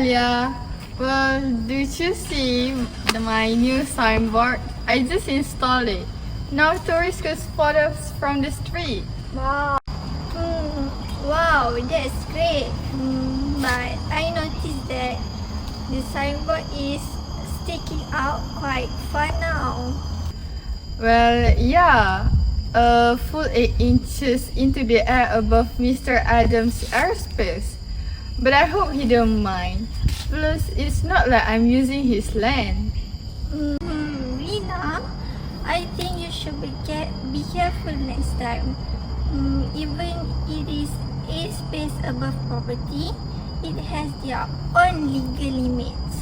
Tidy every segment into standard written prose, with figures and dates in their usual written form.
Alia. Well, did you see my new signboard? I just installed it. Now tourists can spot us from the street. Wow. Wow, that's great. But I noticed that the signboard is sticking out quite far now. Well, yeah. A full 8 inches into the air above Mr. Adams' airspace. But I hope he don't mind. Plus, it's not like I'm using his land. Rina, I think you should be careful next time. Even it is airspace above property, it has their own legal limits.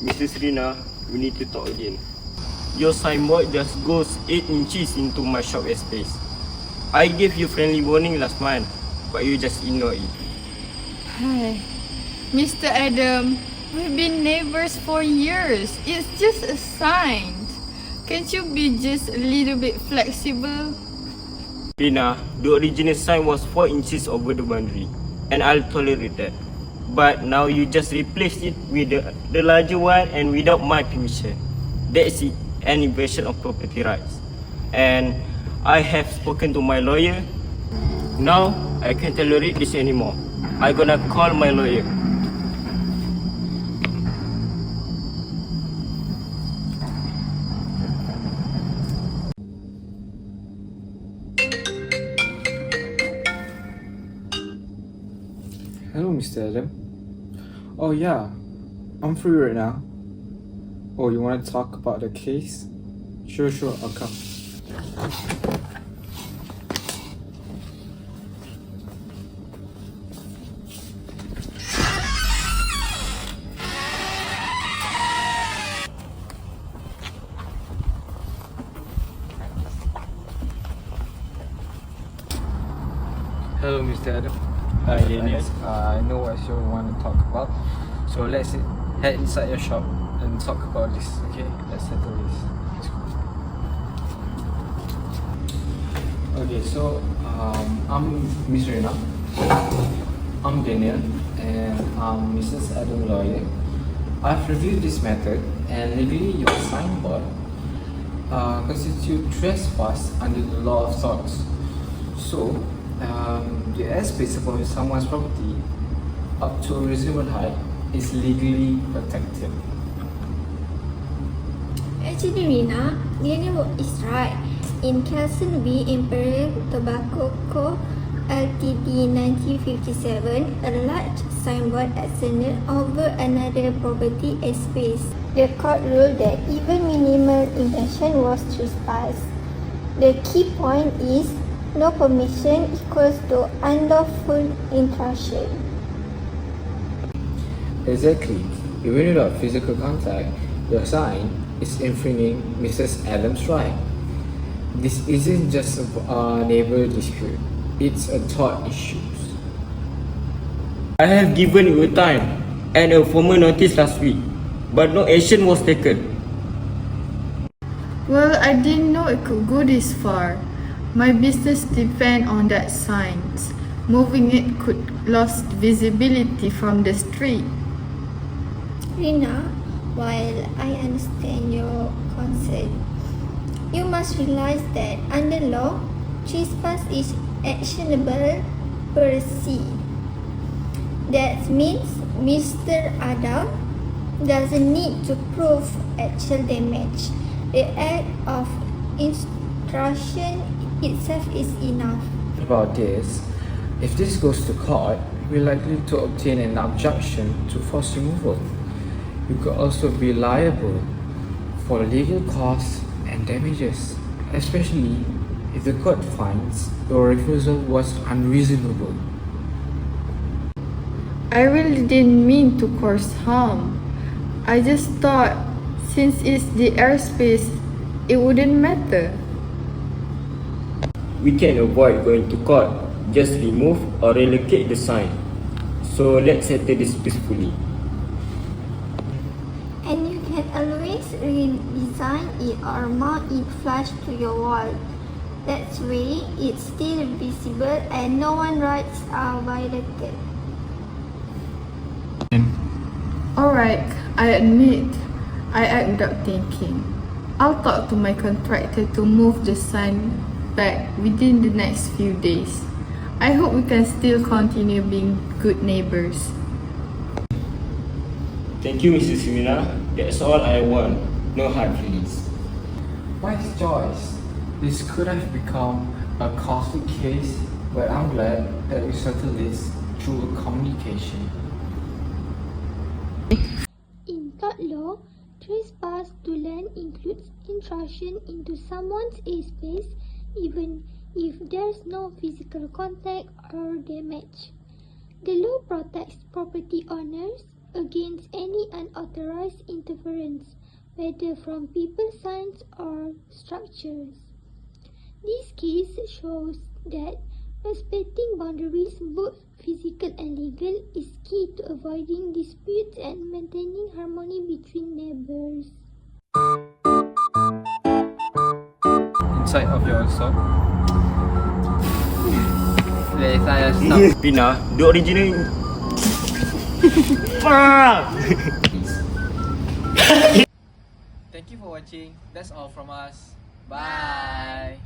Mrs. Rina, we need to talk again. Your signboard just goes 8 inches into my shop airspace. I gave you friendly warning last month, but you just ignore it. Hi, Mr. Adam, we've been neighbors for years. It's just a sign. Can't you be just a little bit flexible? Rina, the original sign was 4 inches over the boundary, and I'll tolerate that. But now you just replaced it with the larger one and without my permission. That's it, an invasion of property rights. And I have spoken to my lawyer. Now I can't tolerate this anymore. I'm gonna call my lawyer. Hello, Mr. Adam. Oh yeah, I'm free right now. Oh, you want to talk about the case? Sure, I'll come. Hello, Mr. Adam. Hi, Daniel. I know what you want to talk about. So let's head inside your shop and talk about this. Okay, let's settle this. Let's go. Okay, so I'm Miss Rina. I'm Daniel, and I'm Mrs. Adam lawyer. I've reviewed this method, and legally your signboard constitutes trespass under the law of sorts. So, the airspace upon someone's property up to a reasonable height is legally protected. Actually, Rina, Daniel is right. In Kelson v. Imperial Tobacco Co. Ltd. 1957, a large signboard extended over another property airspace. The court ruled that even minimal invasion was trespass. The key point is no permission equals to unlawful intrusion. Exactly. Even without physical contact, your sign is infringing Mrs. Adams' right. This isn't just a neighbor dispute, it's a tort issue. I have given you a time and a formal notice last week, but no action was taken. Well, I didn't know it could go this far. My business depends on that sign. Moving it could lose visibility from the street. Rina, while I understand your concern, you must realize that under law, trespass is actionable per se. That means Mr. Adam doesn't need to prove actual damage. The act of intrusion itself is enough. About this, if this goes to court, we're likely to obtain an objection to forced removal. You could also be liable for legal costs and damages, especially if the court finds your refusal was unreasonable. I really didn't mean to cause harm. I just thought since it's the airspace, it wouldn't matter. We can avoid going to court. Just remove or relocate the sign. So let's settle this peacefully. And you can always redesign it or mount it flush to your wall. That way, it's still visible and no one rights are violated. Alright, I admit I act without thinking. I'll talk to my contractor to move the sign back within the next few days. I hope we can still continue being good neighbors. Thank you, Mrs. Mina. That's all I want. No hard feelings. Wise choice. This could have become a costly case, but I'm glad that we settled this through a communication. In tort law, trespass to land includes intrusion into someone's airspace even if there's no physical contact or damage. The law protects property owners against any unauthorized interference, whether from people, signs, or structures. This case shows that respecting boundaries, both physical and legal, is key to avoiding disputes and maintaining harmony between neighbors. Inside of your sock. Saya stop. Pina, the original. Fuck! Thank you for watching. That's all from us. Bye.